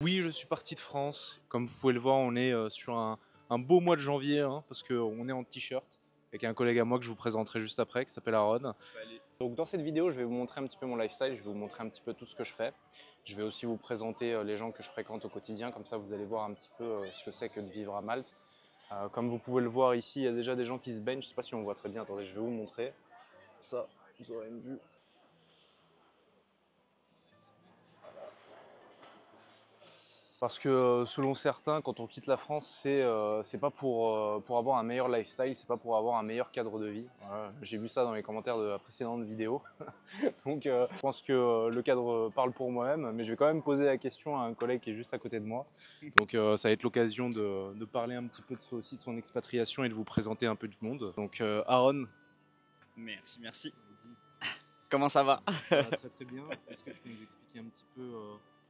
Oui, je suis parti de France. Comme vous pouvez le voir, on est sur un beau mois de janvier, hein, parce qu'on est en t-shirt, avec un collègue à moi que je vous présenterai juste après, qui s'appelle Aaron. Donc dans cette vidéo, je vais vous montrer un petit peu mon lifestyle, je vais vous montrer un petit peu tout ce que je fais. Je vais aussi vous présenter les gens que je fréquente au quotidien, comme ça vous allez voir un petit peu ce que c'est que de vivre à Malte. Comme vous pouvez le voir ici, il y a déjà des gens qui se baignent, je ne sais pas si on voit très bien, attendez, je vais vous montrer. Ça, vous aurez une vue. Parce que selon certains, quand on quitte la France, c'est pas pour avoir un meilleur lifestyle, c'est pas pour avoir un meilleur cadre de vie. Voilà. J'ai vu ça dans les commentaires de la précédente vidéo. Donc je pense que le cadre parle pour moi-même, mais je vais quand même poser la question à un collègue qui est juste à côté de moi. Donc ça va être l'occasion de parler un petit peu de ça aussi, de son expatriation et de vous présenter un peu du monde. Donc Aaron. Merci, merci. Comment ça va? Ça va très très bien. Est-ce que tu peux nous expliquer un petit peu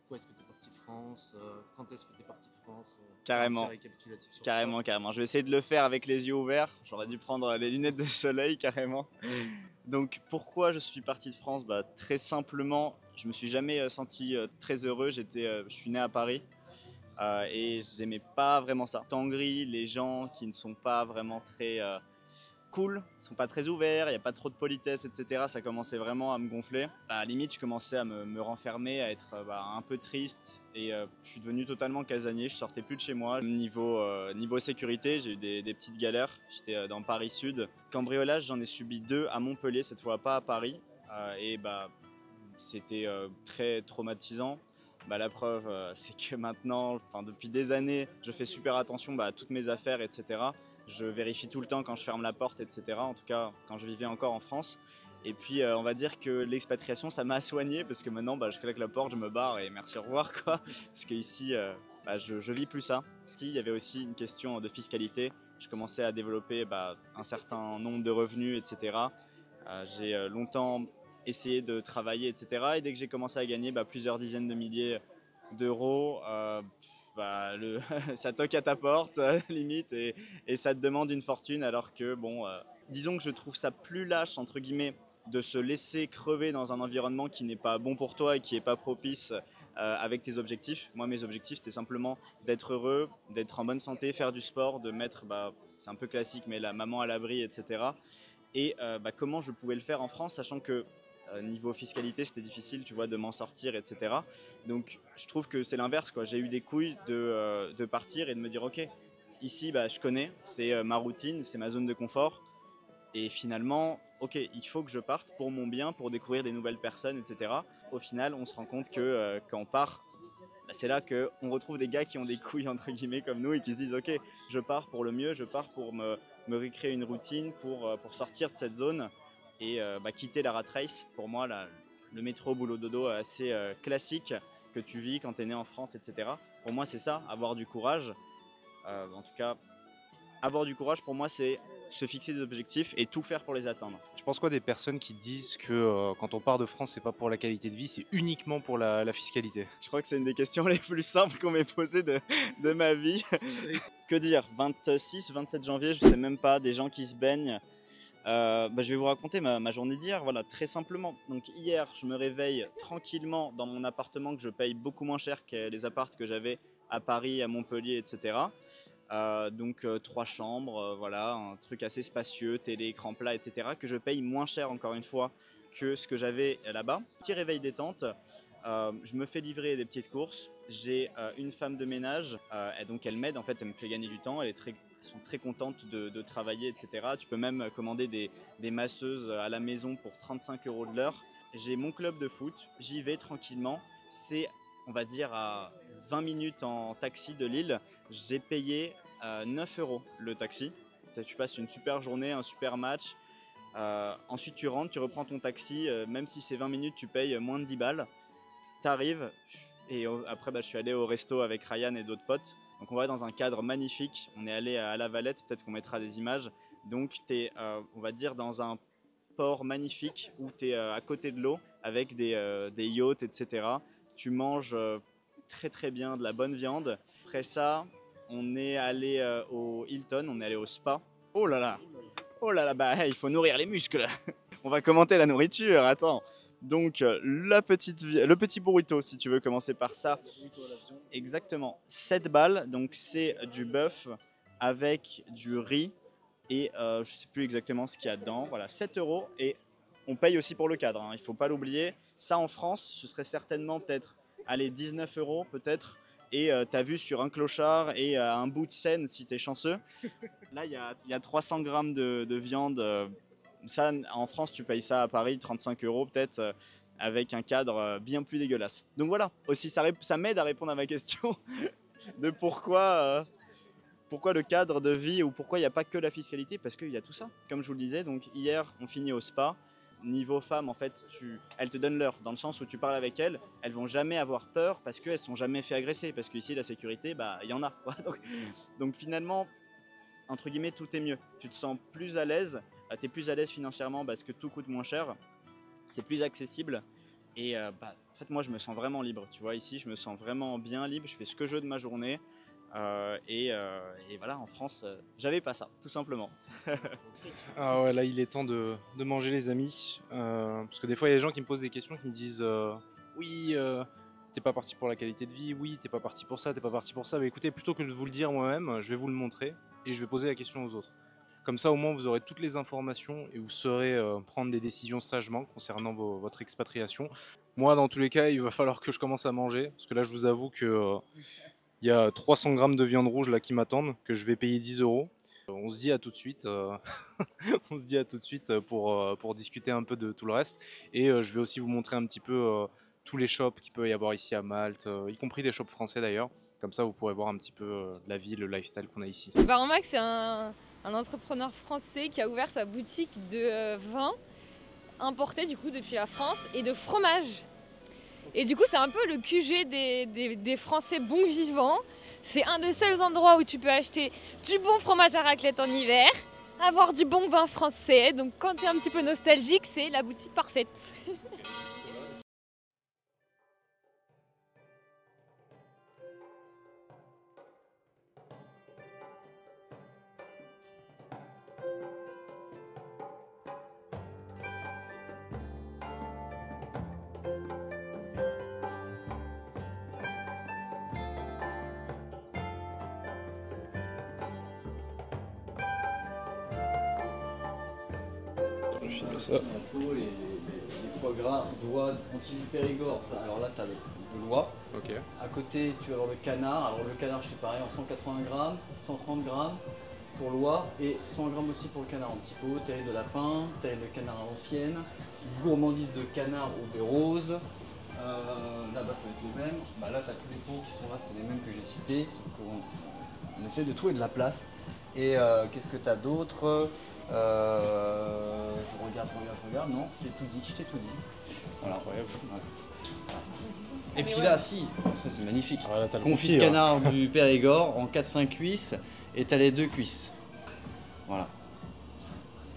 pourquoi est-ce que tu es parti de France, quand est-ce que tu es parti de France, Carrément, un petit récapitulatif sur carrément, carrément. Je vais essayer de le faire avec les yeux ouverts. J'aurais dû prendre les lunettes de soleil carrément. Donc pourquoi je suis parti de France? Très simplement, je me suis jamais senti très heureux. Je suis né à Paris et j'aimais pas vraiment ça. Temps gris, les gens qui ne sont pas vraiment très cool, ils sont pas très ouverts, il n'y a pas trop de politesse, etc. Ça commençait vraiment à me gonfler. À la limite, je commençais à me renfermer, à être un peu triste et je suis devenu totalement casanier, je sortais plus de chez moi. Niveau sécurité, j'ai eu des petites galères. J'étais dans Paris Sud. Cambriolage, j'en ai subi 2 à Montpellier, cette fois pas à Paris. C'était très traumatisant. La preuve, c'est que maintenant, depuis des années, je fais super attention à toutes mes affaires, etc. Je vérifie tout le temps quand je ferme la porte, etc. En tout cas, quand je vivais encore en France. Et puis, on va dire que l'expatriation, ça m'a soigné parce que maintenant, je claque la porte, je me barre et merci, au revoir, quoi. Parce qu'ici, je vis plus ça. Il y avait aussi une question de fiscalité. Je commençais à développer un certain nombre de revenus, etc. J'ai longtemps essayé de travailler, etc. Et dès que j'ai commencé à gagner plusieurs dizaines de milliers d'euros, ça toque à ta porte, limite, et ça te demande une fortune. Alors que, disons que je trouve ça plus lâche, entre guillemets, de se laisser crever dans un environnement qui n'est pas bon pour toi et qui n'est pas propice avec tes objectifs. Moi, mes objectifs, c'était simplement d'être heureux, d'être en bonne santé, faire du sport, de mettre, c'est un peu classique, mais la maman à l'abri, etc. Et comment je pouvais le faire en France, sachant que niveau fiscalité, c'était difficile, tu vois, de m'en sortir, etc. Donc, je trouve que c'est l'inverse, quoi. J'ai eu des couilles de partir et de me dire, ok, ici, je connais, c'est ma routine, c'est ma zone de confort. Et finalement, ok, il faut que je parte pour mon bien, pour découvrir des nouvelles personnes, etc. Au final, on se rend compte que quand on part, c'est là qu'on retrouve des gars qui ont des couilles, entre guillemets, comme nous, et qui se disent, ok, je pars pour le mieux, je pars pour me recréer une routine, pour sortir de cette zone et quitter la rat race. Pour moi, le métro boulot dodo assez classique que tu vis quand tu es né en France, etc. Pour moi, c'est ça, avoir du courage. En tout cas, avoir du courage, pour moi, c'est se fixer des objectifs et tout faire pour les atteindre. Tu penses quoi des personnes qui disent que quand on part de France, c'est pas pour la qualité de vie, c'est uniquement pour la fiscalité? Je crois que c'est une des questions les plus simples qu'on m'ait posées de ma vie. Que dire, 26, 27 janvier, je sais même pas, des gens qui se baignent. Je vais vous raconter ma journée d'hier, voilà, très simplement. Donc hier, je me réveille tranquillement dans mon appartement que je paye beaucoup moins cher que les apparts que j'avais à Paris, à Montpellier, etc. 3 chambres, voilà, un truc assez spacieux, télé, écran plat, etc. que je paye moins cher, encore une fois, que ce que j'avais là-bas. Petit réveil détente, je me fais livrer des petites courses. J'ai une femme de ménage, et donc elle m'aide, en fait, elle me fait gagner du temps, elles sont très contentes de travailler, etc. Tu peux même commander des masseuses à la maison pour 35 € de l'heure. J'ai mon club de foot, j'y vais tranquillement. C'est, on va dire, à 20 minutes en taxi de Lille. J'ai payé 9 € le taxi. Tu passes une super journée, un super match. Ensuite, tu rentres, tu reprends ton taxi. Même si c'est 20 minutes, tu payes moins de 10 balles. T'arrives et après, je suis allé au resto avec Ryan et d'autres potes. Donc, on va dans un cadre magnifique. On est allé à La Valette, peut-être qu'on mettra des images. Donc, tu es, on va dire, dans un port magnifique où tu es à côté de l'eau avec des yachts, etc. Tu manges très très bien de la bonne viande. Après ça, on est allé au Hilton, on est allé au spa. Oh là là, hey, il faut nourrir les muscles. On va commenter la nourriture, attends. Donc le petit burrito, si tu veux commencer par ça. Exactement, 7 balles, donc c'est du bœuf avec du riz et je ne sais plus exactement ce qu'il y a dedans. Voilà, 7 euros et on paye aussi pour le cadre, hein, il ne faut pas l'oublier. Ça en France, ce serait certainement peut-être, allez, 19 euros peut-être. Et tu as vu sur un clochard et un bout de Seine si tu es chanceux. Là, il y a 300 grammes de viande. Ça, en France, tu payes ça à Paris, 35 euros peut-être, avec un cadre bien plus dégueulasse. Donc voilà, aussi ça m'aide à répondre à ma question de pourquoi le cadre de vie ou pourquoi il n'y a pas que la fiscalité, parce qu'il y a tout ça. Comme je vous le disais, donc hier, on finit au spa. Niveau femme, en fait, elles te donnent l'heure, dans le sens où tu parles avec elles, elles vont jamais avoir peur parce qu'elles ne sont jamais fait agresser, parce qu'ici, la sécurité, bah, il y en a. Donc finalement, entre guillemets, tout est mieux. Tu te sens plus à l'aise, tu es plus à l'aise financièrement parce que tout coûte moins cher, c'est plus accessible. Et bah, en fait, moi, je me sens vraiment libre. Tu vois, ici, je me sens vraiment bien libre, je fais ce que je veux de ma journée. Et voilà, en France, j'avais pas ça, tout simplement. Ah ouais, là il est temps de manger les amis. Parce que des fois il y a des gens qui me posent des questions qui me disent oui, t'es pas parti pour la qualité de vie, oui, t'es pas parti pour ça, t'es pas parti pour ça. Mais écoutez, plutôt que de vous le dire moi-même, je vais vous le montrer et je vais poser la question aux autres. Comme ça au moins vous aurez toutes les informations et vous saurez prendre des décisions sagement concernant votre expatriation. Moi dans tous les cas il va falloir que je commence à manger, parce que là je vous avoue que il y a 300 grammes de viande rouge là qui m'attendent, que je vais payer 10 euros. On se dit à tout de suite, on se dit à tout de suite pour discuter un peu de tout le reste. Et je vais aussi vous montrer un petit peu tous les shops qu'il peut y avoir ici à Malte, y compris des shops français d'ailleurs. Comme ça, vous pourrez voir un petit peu la vie, le lifestyle qu'on a ici. Baromac, c'est un entrepreneur français qui a ouvert sa boutique de vin importé du coup depuis la France et de fromage. Et du coup, c'est un peu le QG des Français bons vivants. C'est un des seuls endroits où tu peux acheter du bon fromage à raclette en hiver, avoir du bon vin français. Donc quand tu es un petit peu nostalgique, c'est la boutique parfaite. Je filme ça. Les foie gras, doigts, continue Périgord. Ça. Alors là, tu as le doigt. Ok. À côté, tu vas avoir le canard. Alors le canard, je sais pareil, en 180 grammes, 130 grammes pour l'oie et 100 grammes aussi pour le canard en petit pot. Tu as de lapin, tu as le canard à l'ancienne, gourmandise de canard au beurre rose. Là-bas, ça va être les mêmes. Bah, là, tu as tous les pots qui sont là, c'est les mêmes que j'ai cités. On essaie de trouver de la place. Et qu'est-ce que tu as d'autre je regarde, non, je t'ai tout dit. Voilà. Incroyable. Voilà. Et puis là, si, ça c'est magnifique. Ah, là, t'as le Confit de canard du Périgord en 4-5 cuisses et t'as les 2 cuisses. Voilà.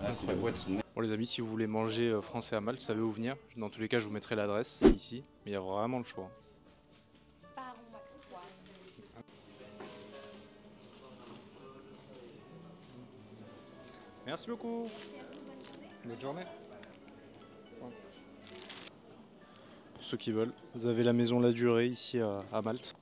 Là, c'est les boîtes sont... Bon les amis, si vous voulez manger français à Malte, vous savez où venir. Dans tous les cas, je vous mettrai l'adresse, c'est ici. Mais il y a vraiment le choix. Merci beaucoup. Bonne journée. Pour ceux qui veulent, vous avez la maison La Durée ici à Malte.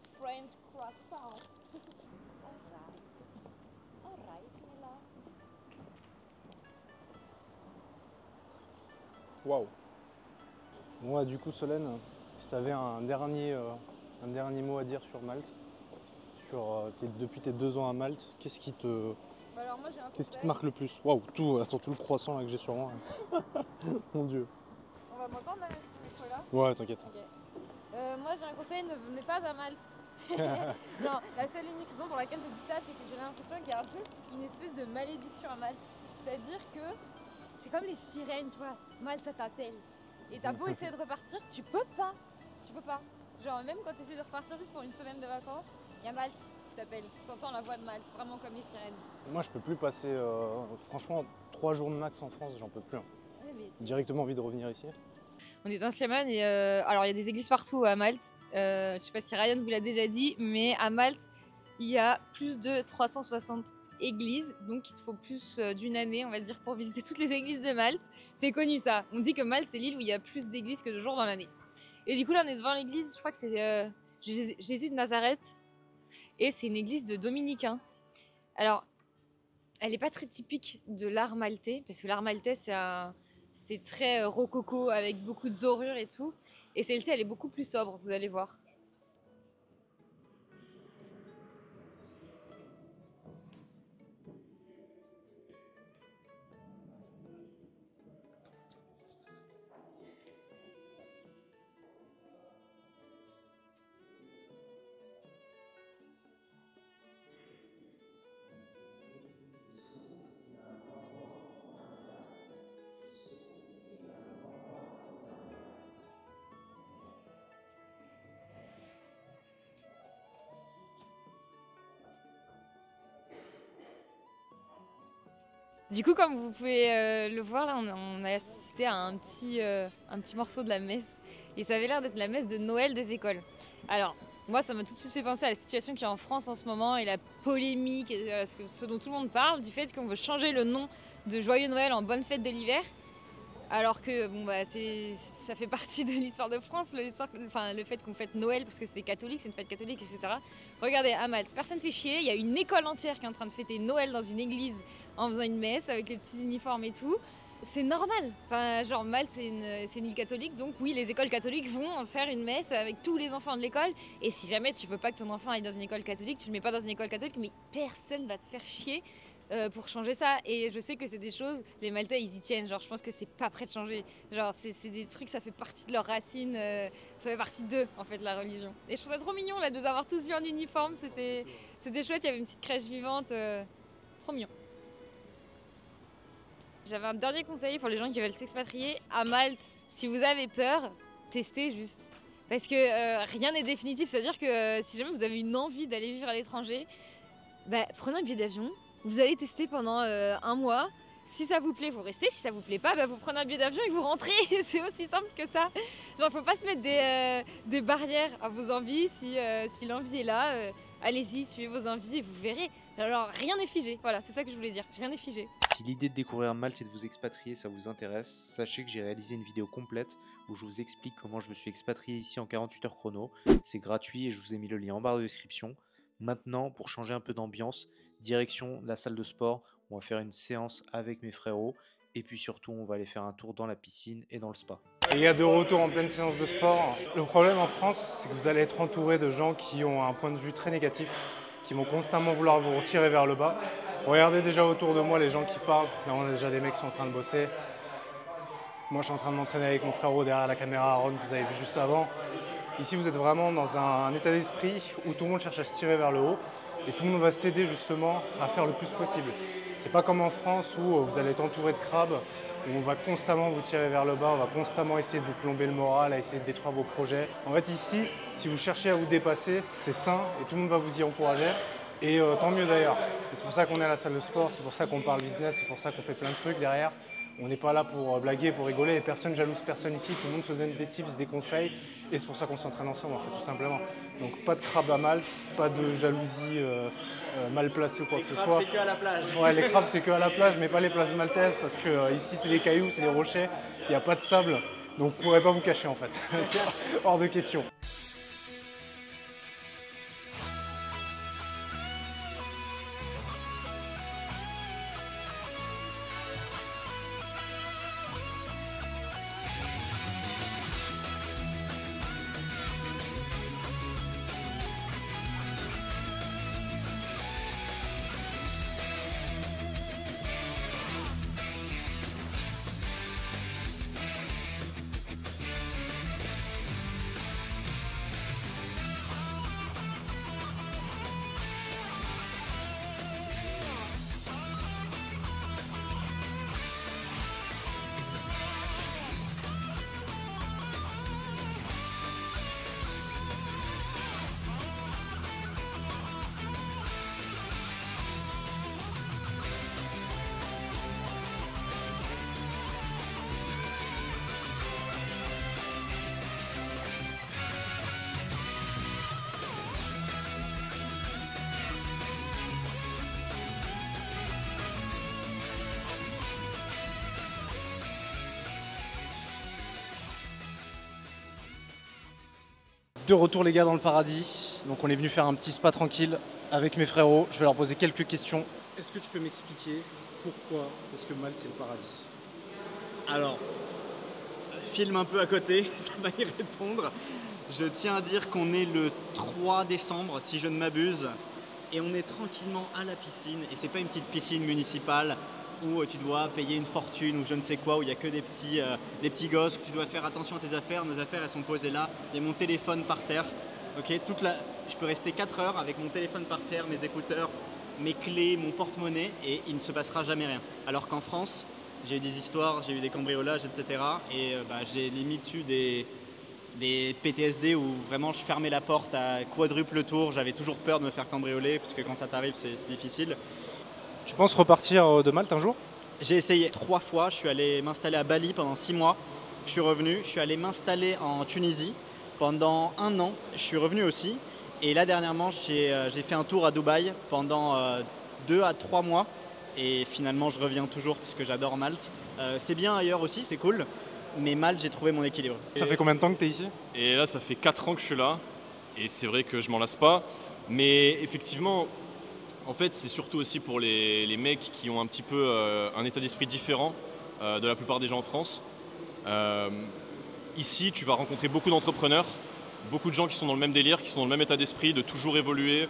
Waouh. Bon, du coup, Solène, si tu avais un dernier mot à dire sur Malte, depuis tes 2 ans à Malte, qu'est-ce qui te marque le plus? Waouh, tout le croissant là que j'ai sur moi. Mon Dieu. On va m'entendre là, ce micro-là? Ouais, t'inquiète. Okay. Moi j'ai un conseil, ne venez pas à Malte. Non, la seule et unique raison pour laquelle je dis ça, c'est que j'ai l'impression qu'il y a un peu une espèce de malédiction à Malte. C'est-à-dire que c'est comme les sirènes, tu vois. Malte, ça t'appelle. Et t'as beau essayer de repartir, tu peux pas. Genre même quand tu essaies de repartir juste pour une semaine de vacances, il y a Malte qui t'appelle. T'entends la voix de Malte, vraiment comme les sirènes. Moi, je peux plus passer, franchement, 3 jours de max en France, j'en peux plus. Hein. Ouais, Directement envie de revenir ici. On est dans Siaman et alors il y a des églises partout à Malte. Je sais pas si Ryan vous l'a déjà dit, mais à Malte, il y a plus de 360 églises, donc il te faut plus d'une année, on va dire, pour visiter toutes les églises de Malte. C'est connu ça. On dit que Malte, c'est l'île où il y a plus d'églises que de jours dans l'année. Et du coup, là, on est devant l'église, je crois que c'est Jésus de Nazareth et c'est une église de dominicains. Alors, elle n'est pas très typique de l'art maltais parce que l'art maltais c'est très rococo avec beaucoup de dorures et tout. Et celle-ci, elle est beaucoup plus sobre, vous allez voir. Du coup, comme vous pouvez le voir, là, on a assisté à un petit morceau de la messe. Et ça avait l'air d'être la messe de Noël des écoles. Alors, moi, ça m'a tout de suite fait penser à la situation qu'il y a en France en ce moment et la polémique, et ce dont tout le monde parle, du fait qu'on veut changer le nom de Joyeux Noël en Bonne Fête de l'hiver. Alors que bon, bah, ça fait partie de l'histoire de France, le fait qu'on fête Noël parce que c'est catholique, c'est une fête catholique, etc. Regardez, à Malte, personne fait chier, il y a une école entière qui est en train de fêter Noël dans une église en faisant une messe avec les petits uniformes et tout. C'est normal. Enfin, genre Malte, c'est une île catholique, donc oui, les écoles catholiques vont faire une messe avec tous les enfants de l'école. Et si jamais tu veux pas que ton enfant aille dans une école catholique, tu le mets pas dans une école catholique, mais personne va te faire chier pour changer ça. Et je sais que c'est des choses, les Maltais ils y tiennent, genre je pense que c'est pas prêt de changer. Genre c'est des trucs, ça fait partie de leurs racines, ça fait partie d'eux en fait, la religion. Et je trouve ça trop mignon là de les avoir tous vus en uniforme, c'était chouette, il y avait une petite crèche vivante, trop mignon. J'avais un dernier conseil pour les gens qui veulent s'expatrier à Malte. Si vous avez peur, testez juste. Parce que rien n'est définitif, c'est-à-dire que si jamais vous avez une envie d'aller vivre à l'étranger, bah, prenez un billet d'avion. Vous allez tester pendant un mois. Si ça vous plaît, vous restez. Si ça vous plaît pas, bah, vous prenez un billet d'avion et vous rentrez. C'est aussi simple que ça. Genre, faut pas se mettre des barrières à vos envies. Si l'envie est là, allez-y, suivez vos envies et vous verrez. Alors, rien n'est figé. Voilà, c'est ça que je voulais dire. Rien n'est figé. Si l'idée de découvrir Malte et de vous expatrier, ça vous intéresse, sachez que j'ai réalisé une vidéo complète où je vous explique comment je me suis expatrié ici en 48 heures chrono. C'est gratuit et je vous ai mis le lien en barre de description. Maintenant, pour changer un peu d'ambiance, direction la salle de sport, on va faire une séance avec mes frérots et puis surtout on va aller faire un tour dans la piscine et dans le spa. Il y a de retour en pleine séance de sport. Le problème en France, c'est que vous allez être entouré de gens qui ont un point de vue très négatif, qui vont constamment vouloir vous retirer vers le bas. Regardez déjà autour de moi les gens qui parlent, là on a déjà des mecs qui sont en train de bosser. Moi je suis en train de m'entraîner avec mon frérot derrière la caméra Aaron que vous avez vu juste avant. Ici vous êtes vraiment dans un état d'esprit où tout le monde cherche à se tirer vers le haut et tout le monde va s'aider justement à faire le plus possible. C'est pas comme en France où vous allez être entouré de crabes, où on va constamment vous tirer vers le bas, on va constamment essayer de vous plomber le moral, à essayer de détruire vos projets. En fait ici, si vous cherchez à vous dépasser, c'est sain et tout le monde va vous y encourager. Et tant mieux d'ailleurs. C'est pour ça qu'on est à la salle de sport, c'est pour ça qu'on parle business, c'est pour ça qu'on fait plein de trucs derrière. On n'est pas là pour blaguer, pour rigoler, et personne jalouse personne ici, tout le monde se donne des tips, des conseils, et c'est pour ça qu'on s'entraîne ensemble en fait, tout simplement. Donc pas de crabe à Malte, pas de jalousie mal placée ou quoi que ce soit. Les crabes c'est que à la plage. Ouais, les crabes c'est que à la plage, mais pas les plages maltaises, parce que ici c'est des cailloux, c'est des rochers, il n'y a pas de sable, donc vous ne pourrez pas vous cacher en fait, c'est hors de question. De retour les gars dans le paradis, donc on est venu faire un petit spa tranquille avec mes frérots, je vais leur poser quelques questions. Est-ce que tu peux m'expliquer pourquoi est-ce que Malte c'est le paradis? Alors, filme un peu à côté, ça va y répondre. Je tiens à dire qu'on est le 3 décembre, si je ne m'abuse, et on est tranquillement à la piscine, et c'est pas une petite piscine municipale où tu dois payer une fortune ou je ne sais quoi, où il n'y a que des petits gosses, où tu dois faire attention à tes affaires. Nos affaires, elles sont posées là, il y a mon téléphone par terre. Okay, je peux rester 4 heures avec mon téléphone par terre, mes écouteurs, mes clés, mon porte-monnaie, et il ne se passera jamais rien. Alors qu'en France, j'ai eu des histoires, j'ai eu des cambriolages, etc. Et j'ai limite eu des PTSD où vraiment je fermais la porte à quadruple tour, j'avais toujours peur de me faire cambrioler, parce que quand ça t'arrive, c'est difficile. Tu penses repartir de Malte un jour? J'ai essayé 3 fois, je suis allé m'installer à Bali pendant 6 mois, je suis revenu, je suis allé m'installer en Tunisie pendant 1 an, je suis revenu aussi. Et là dernièrement, j'ai fait un tour à Dubaï pendant 2 à 3 mois. Et finalement, je reviens toujours parce que j'adore Malte. C'est bien ailleurs aussi, c'est cool. Mais Malte, j'ai trouvé mon équilibre. Ça fait combien de temps que tu es ici? Et là, ça fait 4 ans que je suis là. Et c'est vrai que je m'en lasse pas. Mais effectivement, en fait, c'est surtout aussi pour les mecs qui ont un petit peu un état d'esprit différent de la plupart des gens en France. Ici, tu vas rencontrer beaucoup d'entrepreneurs, beaucoup de gens qui sont dans le même délire, qui sont dans le même état d'esprit, de toujours évoluer,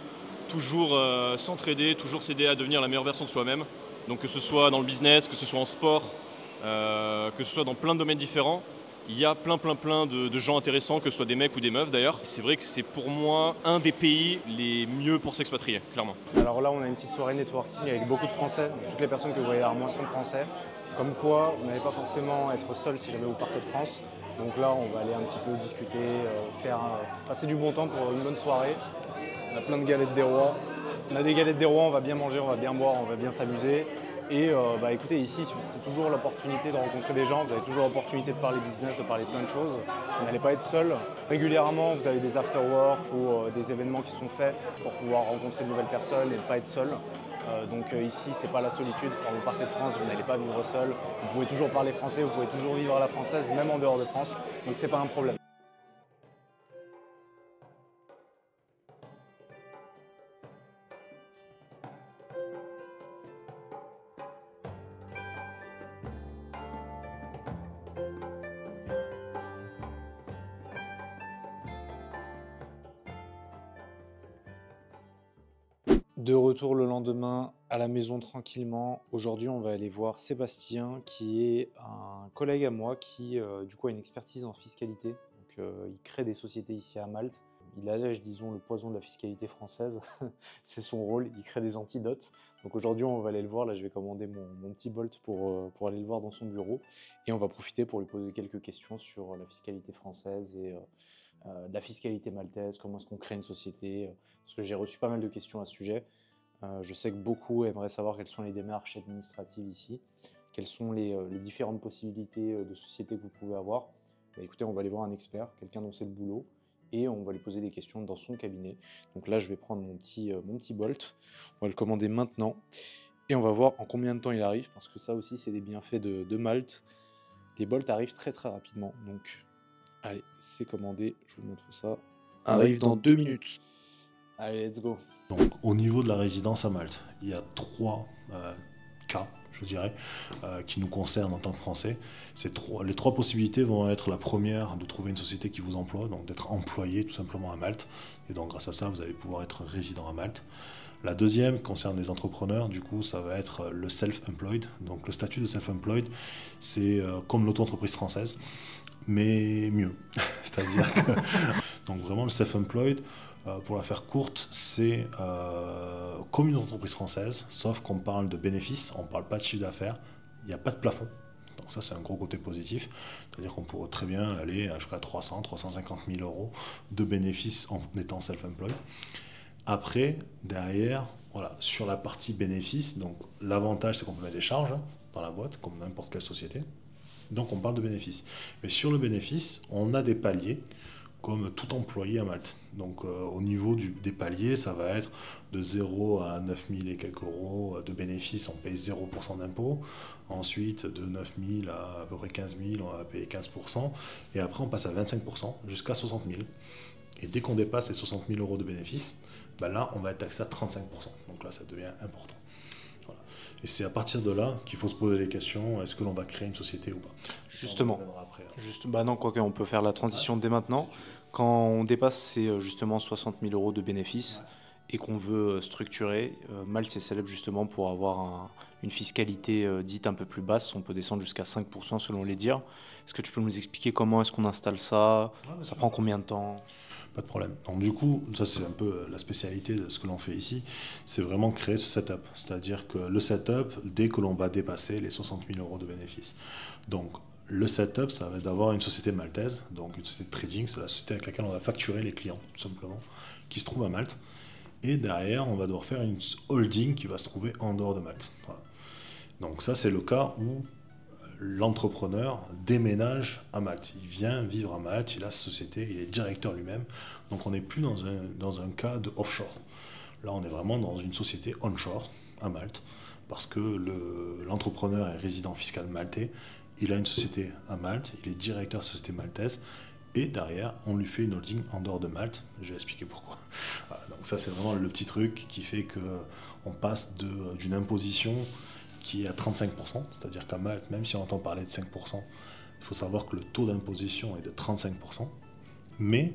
toujours s'entraider, toujours s'aider à devenir la meilleure version de soi-même. Donc que ce soit dans le business, que ce soit en sport, que ce soit dans plein de domaines différents, il y a plein de gens intéressants, que ce soit des mecs ou des meufs d'ailleurs. C'est vrai que c'est pour moi un des pays les mieux pour s'expatrier, clairement. Alors là, on a une petite soirée networking avec beaucoup de Français. Toutes les personnes que vous voyez derrière moi sont français. Comme quoi, vous n'allez pas forcément être seul si jamais vous partez de France. Donc là, on va aller un petit peu discuter, passer du bon temps pour une bonne soirée. On a plein de galettes des rois. On a des galettes des rois, on va bien manger, on va bien boire, on va bien s'amuser. Et écoutez, ici, c'est toujours l'opportunité de rencontrer des gens, vous avez toujours l'opportunité de parler business, de parler plein de choses. Vous n'allez pas être seul. Régulièrement, vous avez des after-work ou des événements qui sont faits pour pouvoir rencontrer de nouvelles personnes et ne pas être seul. Donc ici, c'est pas la solitude. Quand vous partez de France, vous n'allez pas vivre seul. Vous pouvez toujours parler français, vous pouvez toujours vivre à la française, même en dehors de France. Donc c'est pas un problème. De retour le lendemain à la maison tranquillement. Aujourd'hui, on va aller voir Sébastien, qui est un collègue à moi qui du coup a une expertise en fiscalité. Donc, il crée des sociétés ici à Malte. Il allège, disons, le poison de la fiscalité française. C'est son rôle, il crée des antidotes. Donc aujourd'hui, on va aller le voir. Là, je vais commander mon petit Bolt pour aller le voir dans son bureau. Et on va profiter pour lui poser quelques questions sur la fiscalité française et de la fiscalité maltaise, comment est-ce qu'on crée une société, parce que j'ai reçu pas mal de questions à ce sujet. Je sais que beaucoup aimeraient savoir quelles sont les démarches administratives ici, quelles sont les différentes possibilités de société que vous pouvez avoir. Bah, écoutez, on va aller voir un expert, quelqu'un dont c'est le boulot, et on va lui poser des questions dans son cabinet. Donc là, je vais prendre mon petit Bolt, on va le commander maintenant, et on va voir en combien de temps il arrive, parce que ça aussi, c'est des bienfaits de Malte. Les Bolts arrivent très rapidement, donc allez, c'est commandé, je vous montre ça. Arrive dans 2 minutes. Allez, let's go. Donc, au niveau de la résidence à Malte, il y a 3 cas, je dirais, qui nous concernent en tant que Français. Les 3 possibilités vont être la première, de trouver une société qui vous emploie, donc d'être employé tout simplement à Malte. Et donc, grâce à ça, vous allez pouvoir être résident à Malte. La deuxième concerne les entrepreneurs, du coup ça va être le self-employed. Donc le statut de self-employed, c'est comme l'auto-entreprise française, mais mieux. C'est-à-dire que, donc vraiment le self-employed, pour la faire courte, c'est comme une entreprise française, sauf qu'on parle de bénéfices, on ne parle pas de chiffre d'affaires, il n'y a pas de plafond. Donc ça c'est un gros côté positif, c'est-à-dire qu'on pourrait très bien aller jusqu'à 350 000 euros de bénéfices en étant self-employed. Après, derrière, voilà, sur la partie bénéfices, donc l'avantage c'est qu'on peut mettre des charges dans la boîte, comme n'importe quelle société. Donc on parle de bénéfices. Mais sur le bénéfice, on a des paliers, comme tout employé à Malte. Donc au niveau des paliers, ça va être de 0 à 9 000 et quelques euros de bénéfices, on paye 0% d'impôt. Ensuite, de 9 000 à peu près 15 000, on va payer 15%. Et après, on passe à 25% jusqu'à 60 000. Et dès qu'on dépasse les 60 000 euros de bénéfices, ben là, on va être taxé à 35%. Donc là, ça devient important. Voilà. Et c'est à partir de là qu'il faut se poser les questions, est-ce que l'on va créer une société ou pas? Justement. Après, Bah non, quoique, on peut faire la transition dès maintenant. Quand on dépasse ces justement 60 000 euros de bénéfices et qu'on veut structurer, Malte c'est célèbre justement pour avoir une fiscalité dite un peu plus basse. On peut descendre jusqu'à 5% selon les dires. Est-ce que tu peux nous expliquer comment est-ce qu'on installe ça? Ça prend combien de temps? Pas de problème. Donc du coup, ça c'est un peu la spécialité de ce que l'on fait ici, c'est vraiment créer ce setup. C'est-à-dire que le setup, dès que l'on va dépasser les 60 000 euros de bénéfices. Donc le setup, ça va être d'avoir une société maltaise, donc une société de trading, c'est la société avec laquelle on va facturer les clients, tout simplement, qui se trouve à Malte. Et derrière, on va devoir faire une holding qui va se trouver en dehors de Malte. Voilà. Donc ça, c'est le cas où l'entrepreneur déménage à Malte. Il vient vivre à Malte, il a sa société, il est directeur lui-même. Donc on n'est plus dans un cas de offshore. Là, on est vraiment dans une société onshore à Malte, parce que l'entrepreneur est résident fiscal maltais. Il a une société à Malte, il est directeur de société maltaise, et derrière, on lui fait une holding en dehors de Malte. Je vais expliquer pourquoi. Voilà, donc ça, c'est vraiment le petit truc qui fait qu'on passe d'une imposition qui est à 35%, c'est-à-dire qu'à Malte, même si on entend parler de 5%, il faut savoir que le taux d'imposition est de 35%, mais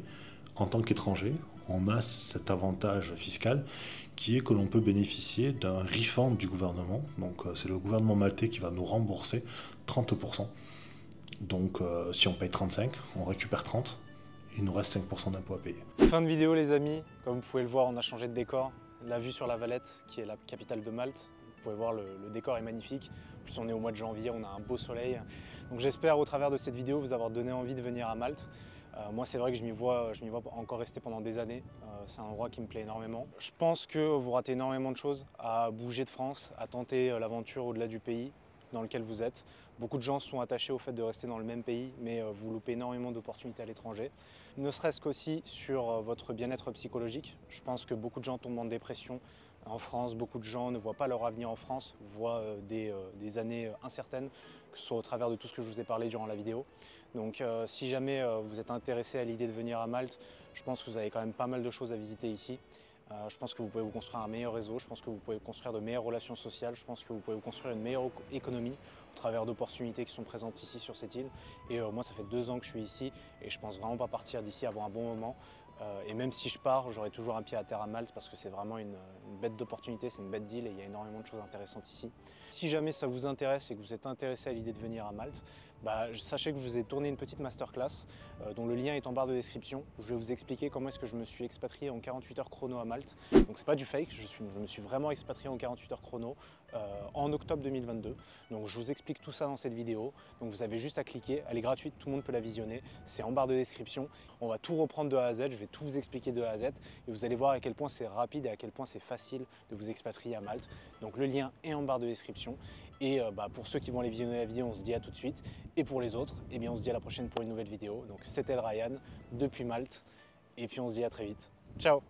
en tant qu'étranger, on a cet avantage fiscal qui est que l'on peut bénéficier d'un refund du gouvernement. Donc c'est le gouvernement maltais qui va nous rembourser 30%. Donc si on paye 35, on récupère 30, et il nous reste 5% d'impôt à payer. Fin de vidéo les amis, comme vous pouvez le voir, on a changé de décor. La vue sur la Valette, qui est la capitale de Malte. Vous pouvez voir, le décor est magnifique. En plus on est au mois de janvier, on a un beau soleil. Donc j'espère au travers de cette vidéo vous avoir donné envie de venir à Malte. Moi c'est vrai que je m'y vois encore rester pendant des années. C'est un endroit qui me plaît énormément. Je pense que vous ratez énormément de choses à bouger de France, à tenter l'aventure au-delà du pays dans lequel vous êtes. Beaucoup de gens sont attachés au fait de rester dans le même pays, mais vous loupez énormément d'opportunités à l'étranger. Ne serait-ce qu'aussi sur votre bien-être psychologique. Je pense que beaucoup de gens tombent en dépression en France. Beaucoup de gens ne voient pas leur avenir en France, voient des années incertaines, que ce soit au travers de tout ce que je vous ai parlé durant la vidéo. Donc si jamais vous êtes intéressé à l'idée de venir à Malte, je pense que vous avez quand même pas mal de choses à visiter ici. Je pense que vous pouvez vous construire un meilleur réseau, je pense que vous pouvez construire de meilleures relations sociales, je pense que vous pouvez vous construire une meilleure économie au travers d'opportunités qui sont présentes ici sur cette île. Et moi ça fait 2 ans que je suis ici et je pense vraiment pas partir d'ici avant un bon moment. Et même si je pars, j'aurai toujours un pied à terre à Malte parce que c'est vraiment une bête d'opportunité, c'est une bête d'île et il y a énormément de choses intéressantes ici. Si jamais ça vous intéresse et que vous êtes intéressé à l'idée de venir à Malte, sachez que je vous ai tourné une petite masterclass dont le lien est en barre de description. Je vais vous expliquer comment est-ce que je me suis expatrié en 48 heures chrono à Malte. Donc c'est pas du fake, je me suis vraiment expatrié en 48 heures chrono en octobre 2022. Donc je vous explique tout ça dans cette vidéo. Donc vous avez juste à cliquer, elle est gratuite, tout le monde peut la visionner. C'est en barre de description. On va tout reprendre de A à Z, je vais tout vous expliquer de A à Z et vous allez voir à quel point c'est rapide et à quel point c'est facile de vous expatrier à Malte. Donc le lien est en barre de description. Et pour ceux qui vont aller visionner la vidéo, on se dit à tout de suite. Et pour les autres, eh bien, on se dit à la prochaine pour une nouvelle vidéo. Donc c'était Ryan depuis Malte. Et puis on se dit à très vite. Ciao!